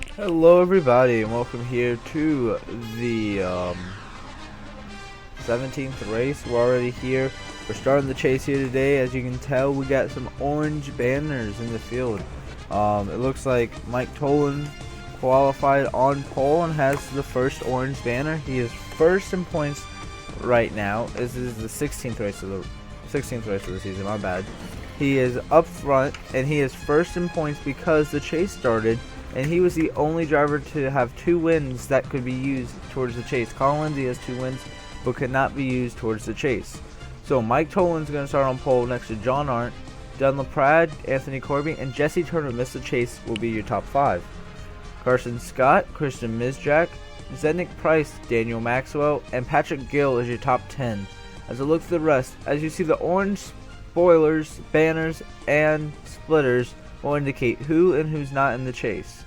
Hello everybody and welcome here to the 17th race. We're already here. We're starting the chase here today. As you can tell, we got some orange banners in the field. It looks like Mike Tolan qualified on pole and has the first orange banner. He is first in points right now. This is the 16th race of the season, my bad. He is up front and he is first in points because the chase started. And he was the only driver to have 2 wins that could be used towards the chase. Colin Lindsay has 2 wins, but could not be used towards the chase. So Mike Tolan's going to start on pole next to John Arndt, Dunlap Pratt, Anthony Corby, and Jesse Turner. Missed the chase will be your top 5. Carson Scott, Christian Mizjak, Zednick Price, Daniel Maxwell, and Patrick Gill is your top 10. As I look through the rest, as you see, the orange spoilers, banners, and splitters will indicate who and who's not in the chase.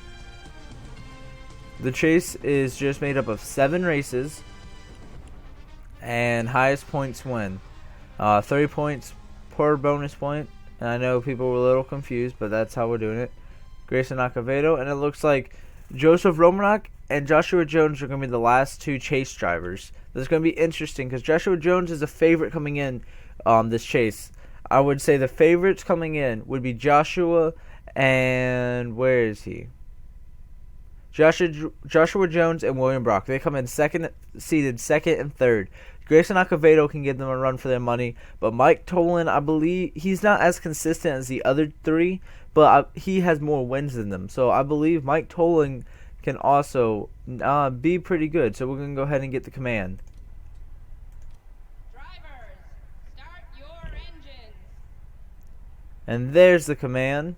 The chase is just made up of 7 races, and highest points win. 30 points per bonus point, and I know people were a little confused, but that's how we're doing it. Grayson Acevedo, and it looks like Joseph Romanok and Joshua Jones are going to be the last 2 chase drivers. This is going to be interesting because Joshua Jones is a favorite coming in this chase. I would say the favorites coming in would be Joshua and where is he? Joshua Jones and William Brock. They come in seeded second and third. Grayson Acevedo can give them a run for their money, but Mike Tolan, I believe he's not as consistent as the other 3, but he has more wins than them. So I believe Mike Tolan can also be pretty good. So we're going to go ahead and get the command. And there's the command.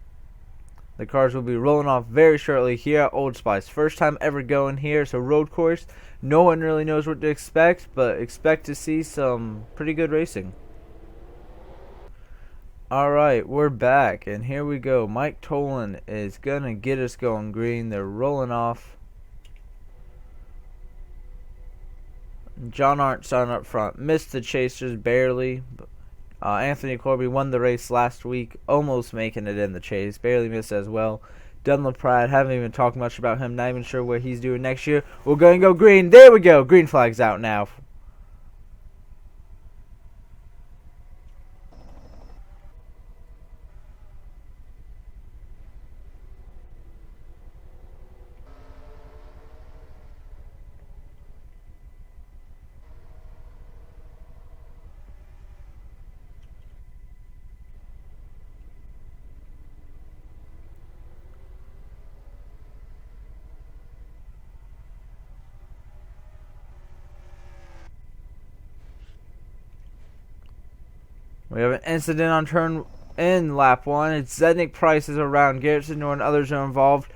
The cars will be rolling off very shortly here at Old Spice. First time ever going here. It's a road course. No one really knows what to expect, but expect to see some pretty good racing. Alright, we're back, and here we go. Mike Tolan is going to get us going green. They're rolling off. John Arndt starting up front. Missed the chase just barely. Anthony Corby won the race last week, almost making it in the chase. Barely missed as well. Dunlap Pratt, haven't even talked much about him. Not even sure what he's doing next year. We're going to go green. There we go. Green flag's out now. We have an incident on turn in lap 1. It's Zednick Price is around. Garrett Sidnor and others are involved.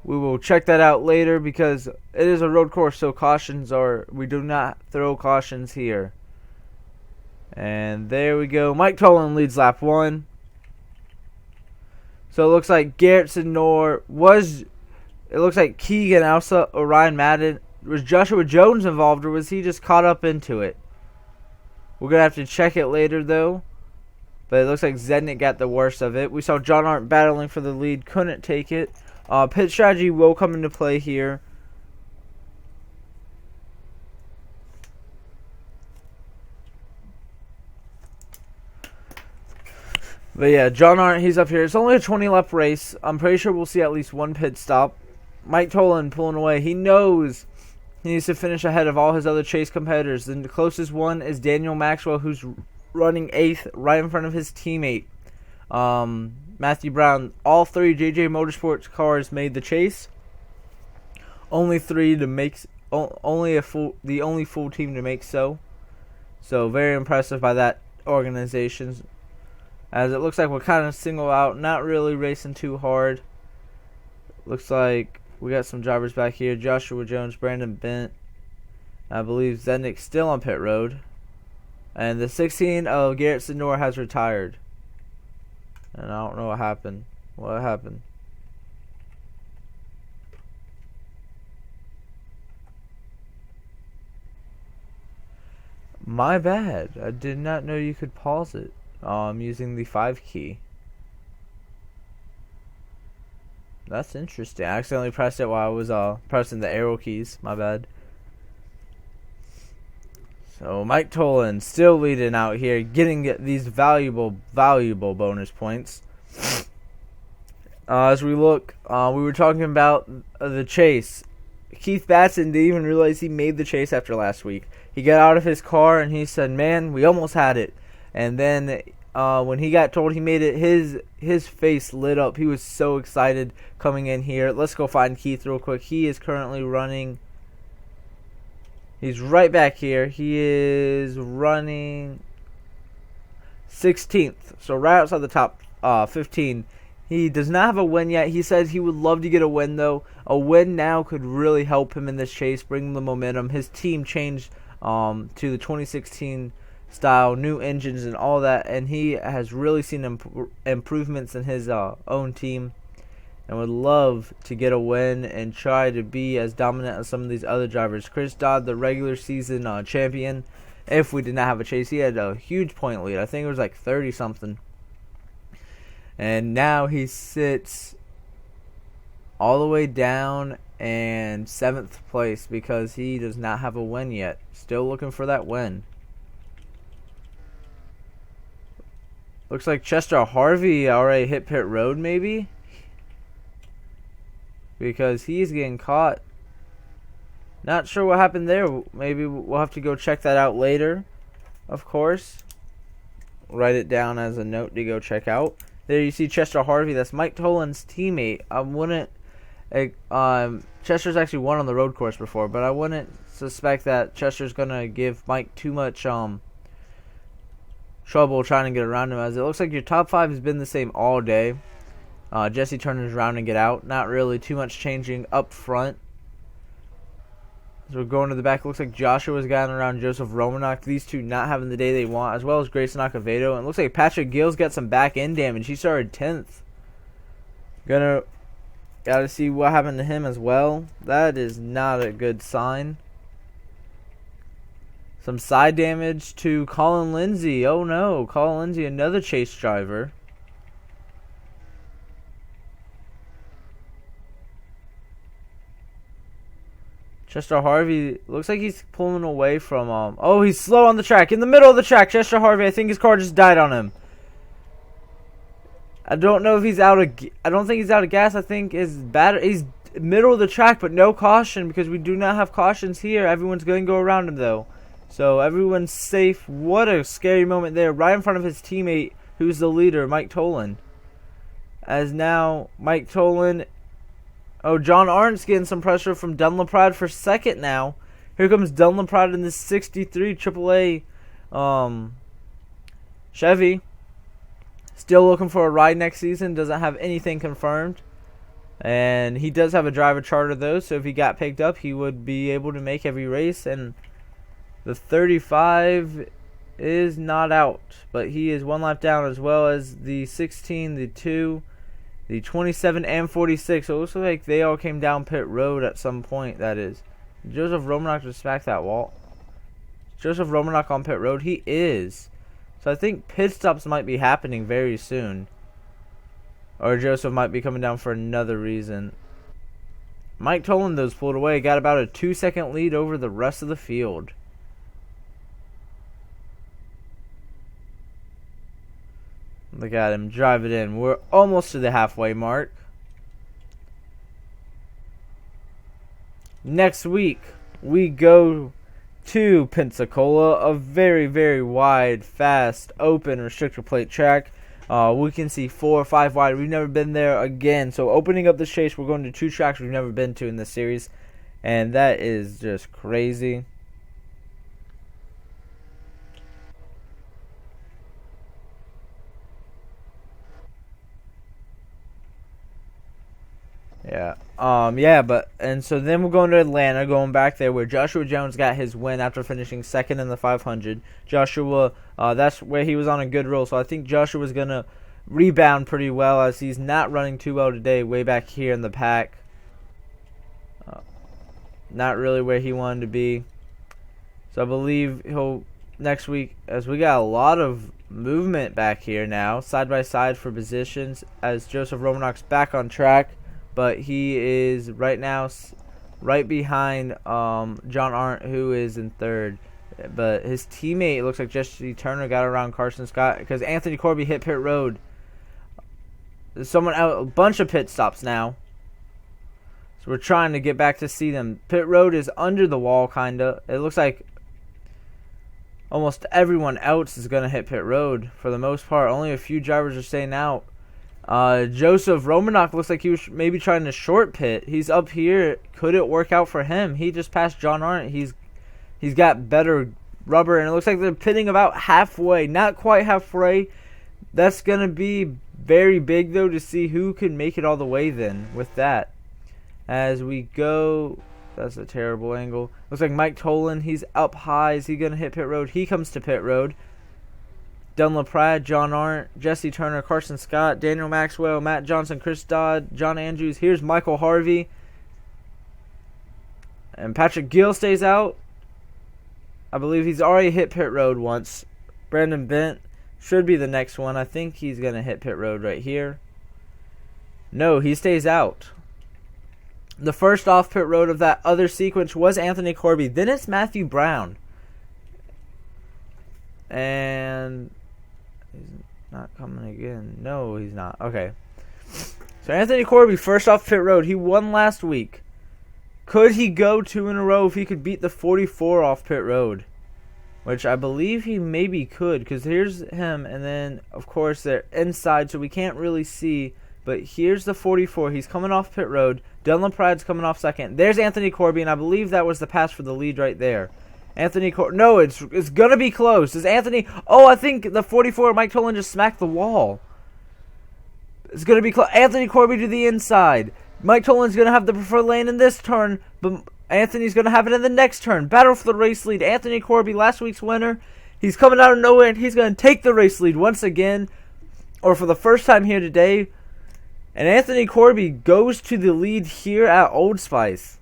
We will check that out later because it is a road course, so we do not throw cautions here. And there we go. Mike Tolan leads lap 1. So it looks like Garrett Sidnor it looks like Keegan Elsa or Ryan Madden. Was Joshua Jones involved, or was he just caught up into it? We're going to have to check it later, though. But it looks like Zednick got the worst of it. We saw John Arndt battling for the lead. Couldn't take it. Pit strategy will come into play here. But yeah, John Arndt, he's up here. It's only a 20-lap race. I'm pretty sure we'll see at least one pit stop. Mike Tolan pulling away. He knows he needs to finish ahead of all his other chase competitors. The closest one is Daniel Maxwell, who's running 8th right in front of his teammate, Matthew Brown. All 3 JJ Motorsports cars made the chase. Only 3 to make, the only full team to make so. So very impressive by that organization. As it looks like we're kind of single out, not really racing too hard. Looks like we got some drivers back here. Joshua Jones, Brandon Bent. I believe Zednick's still on pit road. And the 16 of Garrett Sidnor has retired. And I don't know what happened. What happened? My bad. I did not know you could pause it using the 5 key. That's interesting. I accidentally pressed it while I was pressing the arrow keys. My bad. So Mike Tolan still leading out here, getting these valuable bonus points. As we look, we were talking about the chase. Keith Batson didn't even realize he made the chase after last week. He got out of his car and he said, "Man, we almost had it." And then when he got told he made it, his face lit up. He was so excited coming in here. Let's go find Keith real quick. He is currently running. He's right back here. He is running 16th, so right outside the top 15. He does not have a win yet. He says he would love to get a win, though. A win now could really help him in this chase, bring the momentum. His team changed to the 2016 style, new engines and all that, and he has really seen improvements in his own team, and would love to get a win and try to be as dominant as some of these other drivers. Chris Dodd, the regular season champion, if we did not have a chase, he had a huge point lead. I think it was like 30-something. And now he sits all the way down in 7th place because he does not have a win yet. Still looking for that win. Looks like Chester Harvey already hit pit road, maybe, because he's getting caught. Not sure what happened there. Maybe we'll have to go check that out later, of course. Write it down as a note to go check out. There you see Chester Harvey. That's Mike Tolan's teammate. I wouldn't... Chester's actually won on the road course before, but I wouldn't suspect that Chester's going to give Mike too much trouble trying to get around him, as it looks like your top 5 has been the same all day. Jesse Turner's around and get out. Not really too much changing up front. So we're going to the back. Looks like Joshua's gotten around Joseph Romanok. These two not having the day they want, as well as Grayson Acevedo. And it looks like Patrick Gill's got some back end damage. He started 10th. Gotta see what happened to him as well. That is not a good sign. Some side damage to Colin Lindsay. Oh no, Colin Lindsay, another chase driver. Chester Harvey looks like he's pulling away from oh, he's slow on the track, in the middle of the track. Chester Harvey, I think his car just died on him. I don't know if he's out of. I don't think he's out of gas. I think his battery. He's middle of the track, but no caution because we do not have cautions here. Everyone's going to go around him though, so everyone's safe. What a scary moment there, right in front of his teammate, who's the leader, Mike Tolan. As now Mike Tolan. Oh, John Arndt's getting some pressure from Dunlaprat for second now. Here comes Dunlaprat in the 63 AAA Chevy. Still looking for a ride next season. Doesn't have anything confirmed. And he does have a driver charter, though. So if he got picked up, he would be able to make every race. And the 35 is not out. But he is one lap down, as well as the 16, the 2... the 27 and 46. So it looks like they all came down pit road at some point, that is. Joseph Romanok just smacked that wall. Joseph Romanok on pit road? He is. So I think pit stops might be happening very soon. Or Joseph might be coming down for another reason. Mike Tolan, those pulled away. Got about a 2-second lead over the rest of the field. Look at him drive it in. We're almost to the halfway mark. Next week, we go to Pensacola, a very, very wide, fast, open restrictor plate track. We can see 4 or 5 wide. We've never been there again. So opening up the chase, we're going to 2 tracks we've never been to in this series. And that is just crazy. And so then we're going to Atlanta, going back there where Joshua Jones got his win after finishing second in the 500. Joshua, that's where he was on a good roll, so I think Joshua's going to rebound pretty well, as he's not running too well today, way back here in the pack. Not really where he wanted to be. So I believe he'll, next week, as we got a lot of movement back here now, side by side for positions, as Joseph Romanok's back on track. but he is right now right behind John Arndt, who is in third. But his teammate, it looks like Jesse Turner, got around Carson Scott because Anthony Corby hit pit road. There's someone out, a bunch of pit stops now. So we're trying to get back to see them. Pit road is under the wall, kinda. It looks like almost everyone else is going to hit pit road for the most part. Only a few drivers are staying out. Joseph Romanok looks like he was maybe trying to short pit. He's up here. Could it work out for him? He just passed John Arndt. He's got better rubber, and it looks like they're pitting about halfway. Not quite halfway. That's going to be very big, though, to see who can make it all the way then with that. As we go, that's a terrible angle. Looks like Mike Tolan, he's up high. Is he going to hit pit road? He comes to pit road. Dylan LaPrade, John Arndt, Jesse Turner, Carson Scott, Daniel Maxwell, Matt Johnson, Chris Dodd, John Andrews. Here's Michael Harvey. And Patrick Gill stays out. I believe he's already hit pit road once. Brandon Bent should be the next one. I think he's going to hit pit road right here. No, he stays out. The first off pit road of that other sequence was Anthony Corby. Then it's Matthew Brown. And he's not coming again. No, he's not. Okay. So Anthony Corby, first off pit road. He won last week. Could he go 2 in a row if he could beat the 44 off pit road? Which I believe he maybe could, because here's him, and then, of course, they're inside, so we can't really see. But here's the 44. He's coming off pit road. Dylan Pratt's coming off second. There's Anthony Corby, and I believe that was the pass for the lead right there. No, it's going to be close. Is Anthony... Oh, I think the 44, Mike Tolan, just smacked the wall. It's going to be close. Anthony Corby to the inside. Mike Tolan's going to have the preferred lane in this turn, but Anthony's going to have it in the next turn. Battle for the race lead. Anthony Corby, last week's winner. He's coming out of nowhere, and he's going to take the race lead once again, or for the first time here today. And Anthony Corby goes to the lead here at Old Spice.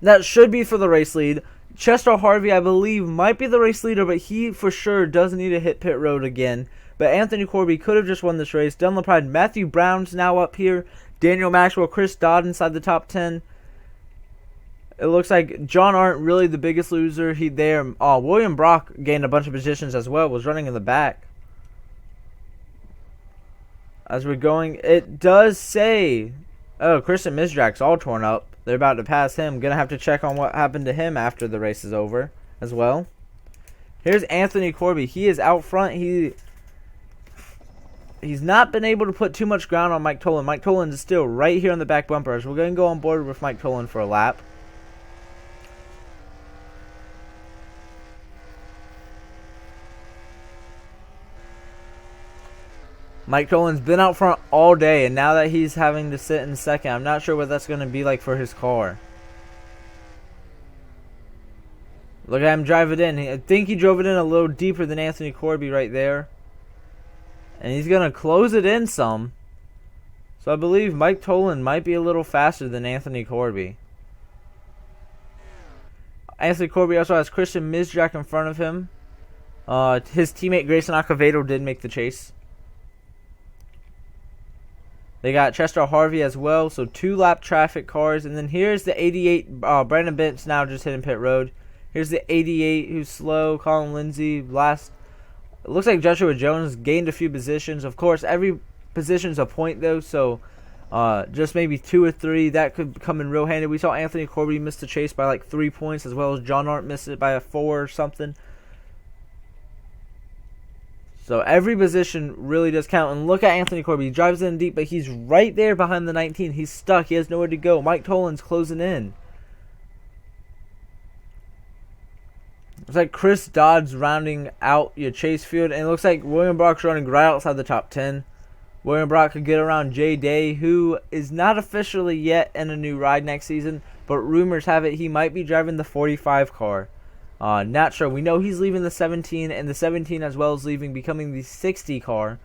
That should be for the race lead. Chester Harvey, I believe, might be the race leader, but he for sure does need to hit pit road again. But Anthony Corby could have just won this race. Dylan LaPrade, Matthew Brown's now up here. Daniel Maxwell, Chris Dodd inside the top 10. It looks like John Arndt really the biggest loser. William Brock gained a bunch of positions as well. Was running in the back. As we're going, it does say, oh, Christian Misdrak's all torn up. They're about to pass him. Gonna have to check on what happened to him after the race is over as well. Here's Anthony Corby. He is out front. He's not been able to put too much ground on Mike Tolan. Mike Tolan is still right here on the back bumper. So we're going to go on board with Mike Tolan for a lap. Mike Tolan's been out front all day, and now that he's having to sit in second, I'm not sure what that's going to be like for his car. Look at him drive it in. I think he drove it in a little deeper than Anthony Corby right there. And he's going to close it in some. So I believe Mike Tolan might be a little faster than Anthony Corby. Anthony Corby also has Christian Misdrak in front of him. His teammate Grayson Acevedo did make the chase. They got Chester Harvey as well, so 2 lap traffic cars. And then here's the 88. Brandon Bent's now just hitting pit road. Here's the 88 who's slow. Colin Lindsay last. It looks like Joshua Jones gained a few positions. Of course, every position's a point though, so just maybe 2 or 3. That could come in real handy. We saw Anthony Corby miss the chase by like 3 points, as well as John Arndt missed it by a 4 or something. So every position really does count. And look at Anthony Corby. He drives in deep, but he's right there behind the 19. He's stuck. He has nowhere to go. Mike Tolan's closing in. It's like Chris Dodd's rounding out your chase field. And it looks like William Brock's running right outside the top 10. William Brock could get around Jay Day, who is not officially yet in a new ride next season. But rumors have it he might be driving the 45 car. Not sure. We know he's leaving the 17, and the 17 as well as leaving, becoming the 60 car.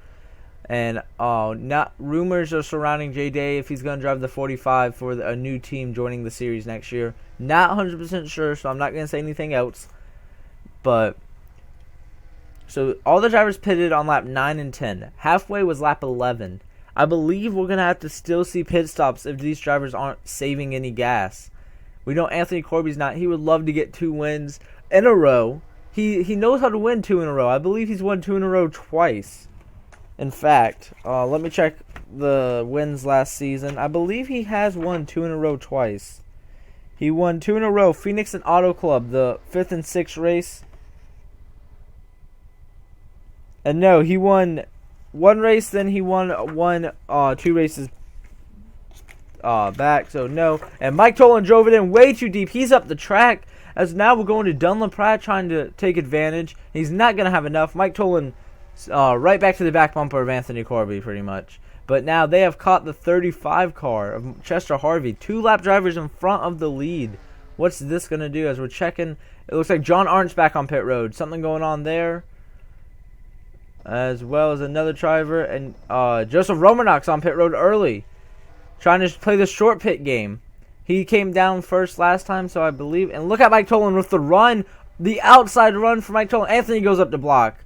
And rumors are surrounding Jay Day if he's going to drive the 45 for a new team joining the series next year. Not 100% sure, so I'm not going to say anything else. But so all the drivers pitted on lap 9 and 10. Halfway was lap 11. I believe we're going to have to still see pit stops if these drivers aren't saving any gas. We know Anthony Corby's not. He would love to get 2 wins in a row. He knows how to win 2 in a row. I believe he's won 2 in a row twice. In fact, let me check the wins last season. I believe he has won 2 in a row twice. He won 2 in a row. Phoenix and Auto Club, the 5th and 6th race. And no, he won 1 race, then he won 2 races back. So no. And Mike Tolan drove it in way too deep. He's up the track. As now we're going to Dunlop trying to take advantage. He's not going to have enough. Mike Tolan right back to the back bumper of Anthony Corby pretty much. But now they have caught the 35 car of Chester Harvey. 2 lap drivers in front of the lead. What's this going to do as we're checking? It looks like John Arndt's back on pit road. Something going on there. As well as another driver. And Joseph Romanok's on pit road early. Trying to play the short pit game. He came down first last time, so I believe. And look at Mike Tolan with the run. The outside run for Mike Tolan. Anthony goes up to block.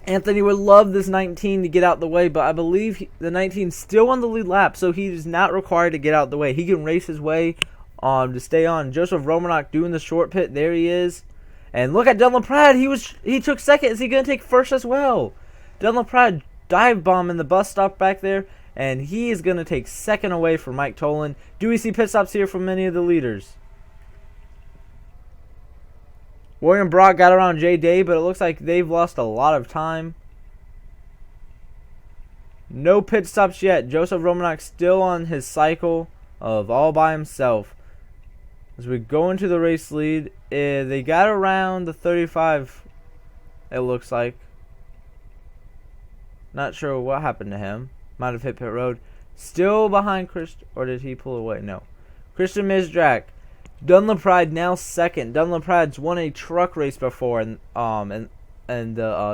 Anthony would love this 19 to get out the way, but I believe the 19 still on the lead lap, so he is not required to get out the way. He can race his way to stay on. Joseph Romanok doing the short pit. There he is. And look at Dylan Pratt. He took second. Is he going to take first as well? Dylan Pratt dive bomb in the bus stop back there, and he is going to take second away from Mike Tolan. Do we see pit stops here from many of the leaders? William Brock got around Jay Day, but it looks like they've lost a lot of time. No pit stops yet. Joseph Romanok still on his cycle of all by himself. As we go into the race lead, they got around the 35, it looks like. Not sure what happened to him. Might have hit pit road. Still behind Chris, or did he pull away? No. Christian Misdrak. Dunlop Pride now second. Dunlop Pride's won a truck race before in the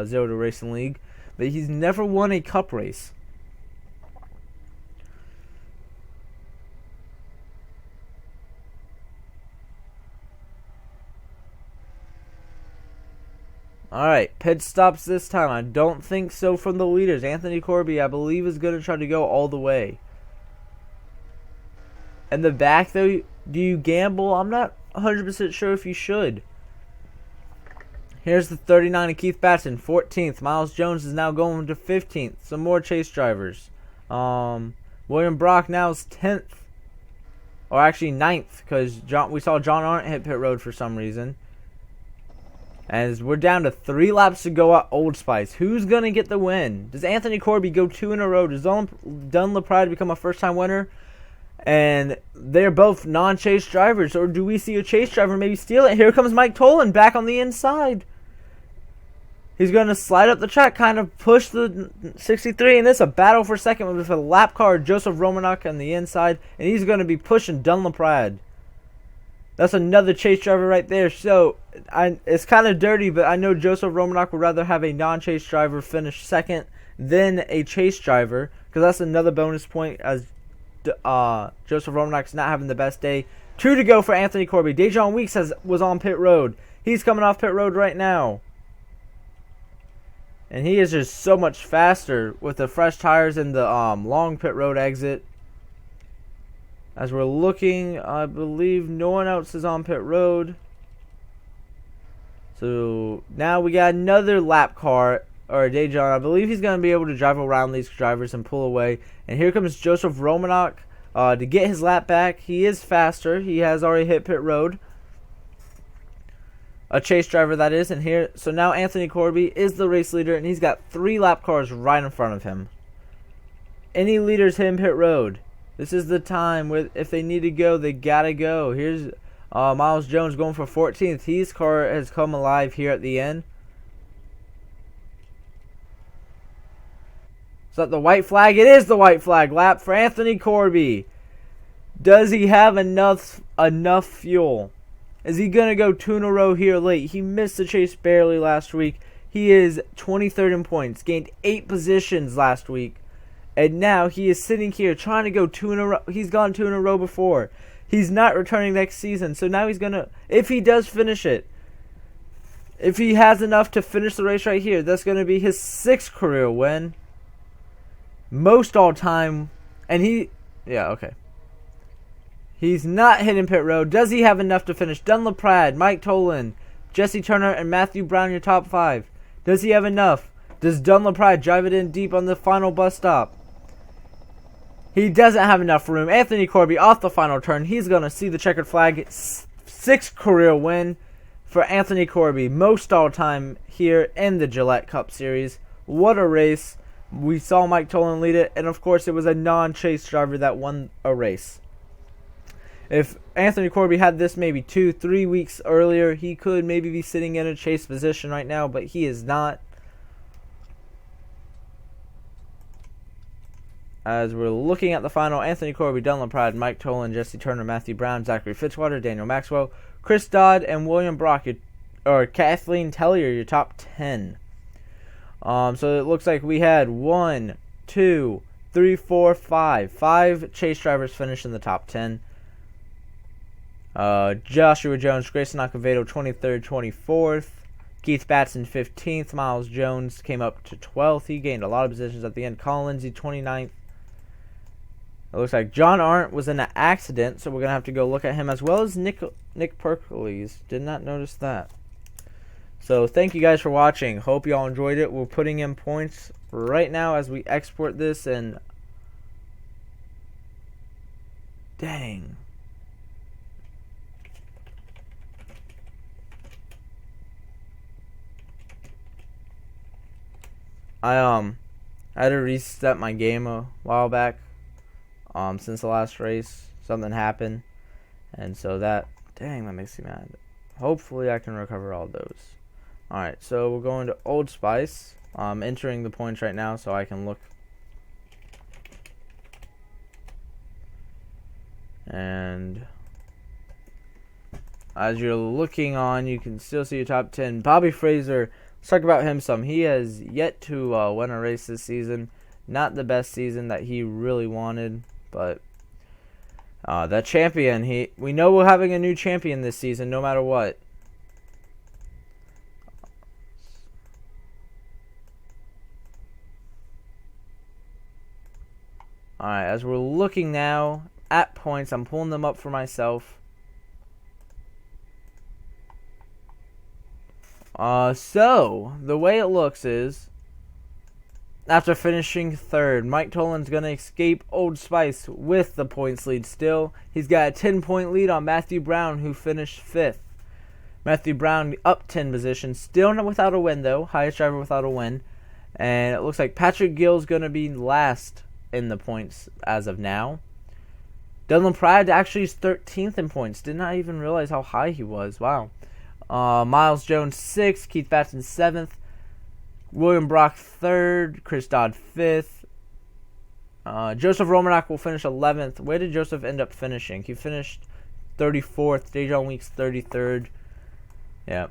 Zero to Racing League, but he's never won a cup race. Alright, pit stops this time. I don't think so from the leaders. Anthony Corby, I believe, is going to try to go all the way. In the back, though, do you gamble? I'm not 100% sure if you should. Here's the 39 of Keith Batson, 14th. Miles Jones is now going to 15th. Some more chase drivers. William Brock now is 10th. Or actually 9th, because we saw John Arndt hit pit road for some reason. As we're down to 3 laps to go at Old Spice. Who's going to get the win? Does Anthony Corby go 2 in a row? Does Dunlop Pride become a first-time winner? And they're both non-chase drivers. Or do we see a chase driver maybe steal it? Here comes Mike Tolan back on the inside. He's going to slide up the track, kind of push the 63. And it's a battle for second with a lap car, Joseph Romanok on the inside. And he's going to be pushing Dunlop Pride. That's another chase driver right there. So, it's kind of dirty, but I know Joseph Romanok would rather have a non-chase driver finish second than a chase driver. Because that's another bonus point as Joseph Romanok's not having the best day. 2 to go for Anthony Corby. Dejon Weeks was on pit road. He's coming off pit road right now. And he is just so much faster with the fresh tires and the long pit road exit. As we're looking, I believe no one else is on pit road. So now we got another lap car, or Dejon. I believe he's going to be able to drive around these drivers and pull away. And here comes Joseph Romanok to get his lap back. He is faster. He has already hit pit road. A chase driver, that is. And here, so now Anthony Corby is the race leader, and he's got 3 lap cars right in front of him. Any leaders hit pit road. This is the time where if they need to go, they gotta go. Here's Miles Jones going for 14th. His car has come alive here at the end. Is that the white flag? It is the white flag. Lap for Anthony Corby. Does he have enough fuel? Is he gonna go 2 in a row here late? He missed the chase barely last week. He is 23rd in points. Gained 8 positions last week. And now he is sitting here trying to go 2 in a row. He's gone 2 in a row before. He's not returning next season. So now he's going to, if he does finish it, If he has enough to finish the race right here, that's going to be his 6th career win. Most all time. And yeah, okay. He's not hitting pit road. Does he have enough to finish? Dunlop Pratt, Mike Tolan, Jesse Turner, and Matthew Brown, your top 5. Does he have enough? Does Dunlop Pratt drive it in deep on the final bus stop? He doesn't have enough room. Anthony Corby off the final turn. He's going to see the checkered flag. 6th career win for Anthony Corby. Most all-time here in the Gillette Cup Series. What a race. We saw Mike Tolan lead it. And, of course, it was a non-chase driver that won a race. If Anthony Corby had this maybe 2-3 weeks earlier, he could maybe be sitting in a chase position right now. But he is not. As we're looking at the final, Anthony Corby, Dunlop Pratt, Mike Tolan, Jesse Turner, Matthew Brown, Zachary Fitzwater, Daniel Maxwell, Chris Dodd, and William Brock, or Kathleen Tellier, your top 10. So it looks like we had 1, 2, 3, 4, 5. 5 chase drivers finish in the top 10. Joshua Jones, Grayson Acevedo, 23rd, 24th. Keith Batson, 15th. Miles Jones came up to 12th. He gained a lot of positions at the end. Colin Lindsay, 29th. It looks like John Arndt was in an accident, so we're going to have to go look at him, as well as Nick Perkles. Did not notice that. So thank you guys for watching. Hope you all enjoyed it. We're putting in points right now as we export this, and dang. I had to reset my game a while back. Since the last race, something happened, and so that makes me mad. Hopefully I can recover all those. Alright, so we're going to Old Spice. I'm entering the points right now so I can look. And as you're looking on, you can still see your top 10. Bobby Fraser, let's talk about him some. He has yet to win a race this season. Not the best season that he really wanted. But that champion, we know we're having a new champion this season, no matter what. Alright, as we're looking now at points, I'm pulling them up for myself. So, the way it looks is, after finishing 3rd, Mike Tolan's going to escape Old Spice with the points lead still. He's got a 10-point lead on Matthew Brown, who finished 5th. Matthew Brown up 10 positions. Still not without a win, though. Highest driver without a win. And it looks like Patrick Gill's going to be last in the points as of now. Dunlop Pratt actually is 13th in points. Did not even realize how high he was. Wow. Miles Jones 6th. Keith Batson 7th. William Brock 3rd, Chris Dodd 5th. Joseph Romanak will finish 11th. Where did Joseph end up finishing? He finished 34th. Dejon Weeks 33rd. Yeah.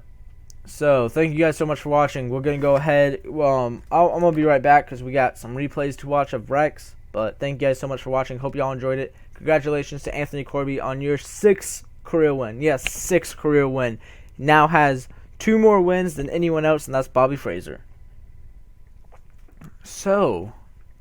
So, thank you guys so much for watching. We're going to go ahead. I'm going to be right back because we got some replays to watch of Rex. But thank you guys so much for watching. Hope you all enjoyed it. Congratulations to Anthony Corby on your 6th career win. Yes, 6th career win. Now has 2 more wins than anyone else, and that's Bobby Fraser. So,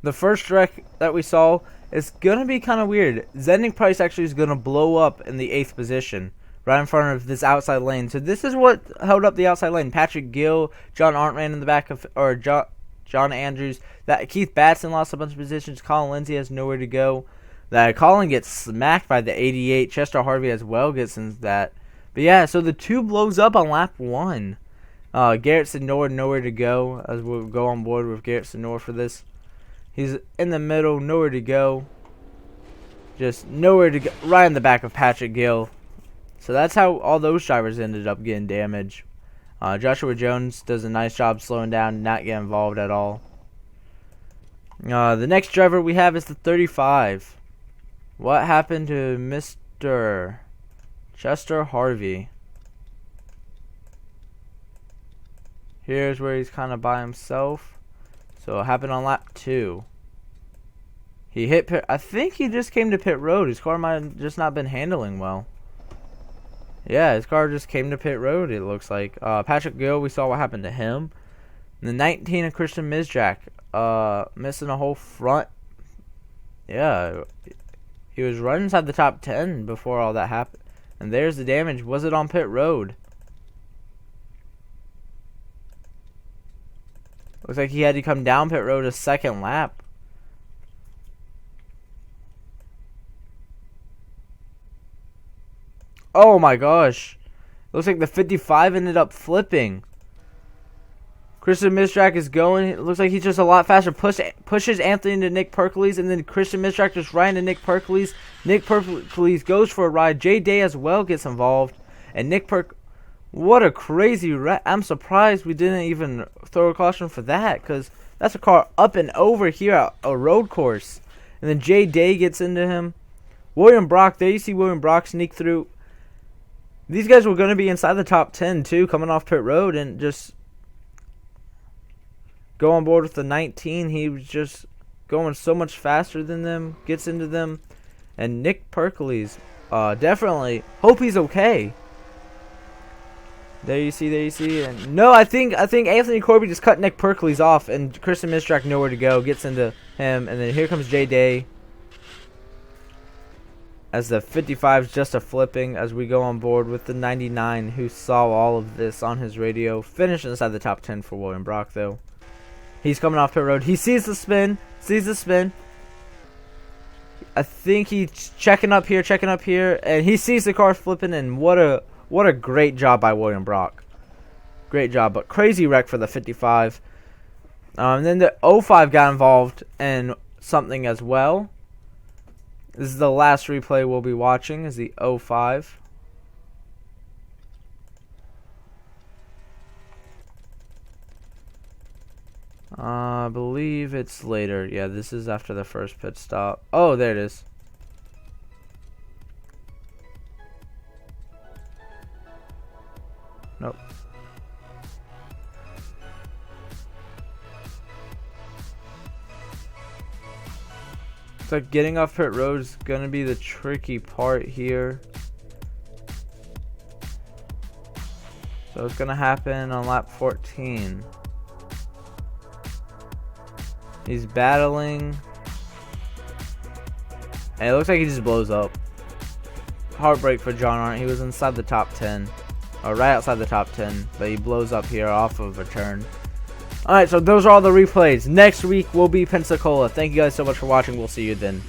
the first wreck that we saw is going to be kind of weird. Zending Price actually is going to blow up in the 8th position, right in front of this outside lane. So this is what held up the outside lane. Patrick Gill, John Arndt ran in the back of, or John Andrews. That Keith Batson lost a bunch of positions. Colin Lindsay has nowhere to go. That Colin gets smacked by the 88. Chester Harvey as well gets into that. But yeah, so the 2 blows up on lap 1. Garrett Senor nowhere to go, as we'll go on board with Garrett Senor for this. He's in the middle, nowhere to go. Just nowhere to go, right in the back of Patrick Gill. So that's how all those drivers ended up getting damage. Joshua Jones does a nice job slowing down, not get involved at all. The next driver we have is the 35. What happened to Mr. Chester Harvey? Here's where he's kind of by himself. So it happened on lap 2. He hit pit. I think he just came to pit road. His car might have just not been handling well. Yeah, his car just came to pit road, it looks like. Patrick Gill, we saw what happened to him. And the 19 of Christian Mizjak, missing a whole front. Yeah, he was running inside the top 10 before all that happened. And there's the damage. Was it on pit road? Looks like he had to come down pit road a second lap. Oh my gosh. Looks like the 55 ended up flipping. Christian Mizjak is going. It looks like he's just a lot faster. Pushes Anthony into Nick Perkles, and then Christian Mizjak just right into Nick Perkles. Nick Perkles goes for a ride. Jay Day as well gets involved. And what a crazy wreck. I'm surprised we didn't even throw a caution for that, because that's a car up and over here at a road course. And then Jay Day gets into him. William Brock, there you see William Brock sneak through. These guys were going to be inside the top 10 too, coming off pit road, and just go on board with the 19. He was just going so much faster than them, gets into them. And Nick Perkles, definitely hope he's okay. There you see. And no, I think Anthony Corby just cut Nick Perkles off, and Christian Mizjak nowhere to go, gets into him, and then here comes Jay Day. As the 55's just a flipping as we go on board with the 99, who saw all of this on his radio. Finished inside the top 10 for William Brock, though. He's coming off pit road. He sees the spin. I think he's checking up here, and he sees the car flipping, and what a great job by William Brock. Great job, but crazy wreck for the 55. And then the 05 got involved in something as well. This is the last replay we'll be watching, is the 05. I believe it's later. Yeah, this is after the first pit stop. Oh, there it is. Nope. So getting off pit road is going to be the tricky part here. So it's going to happen on lap 14. He's battling. And it looks like he just blows up. Heartbreak for John Arndt. He was inside the top 10. Or right outside the top 10. But he blows up here off of a turn. Alright, so those are all the replays. Next week will be Pensacola. Thank you guys so much for watching. We'll see you then.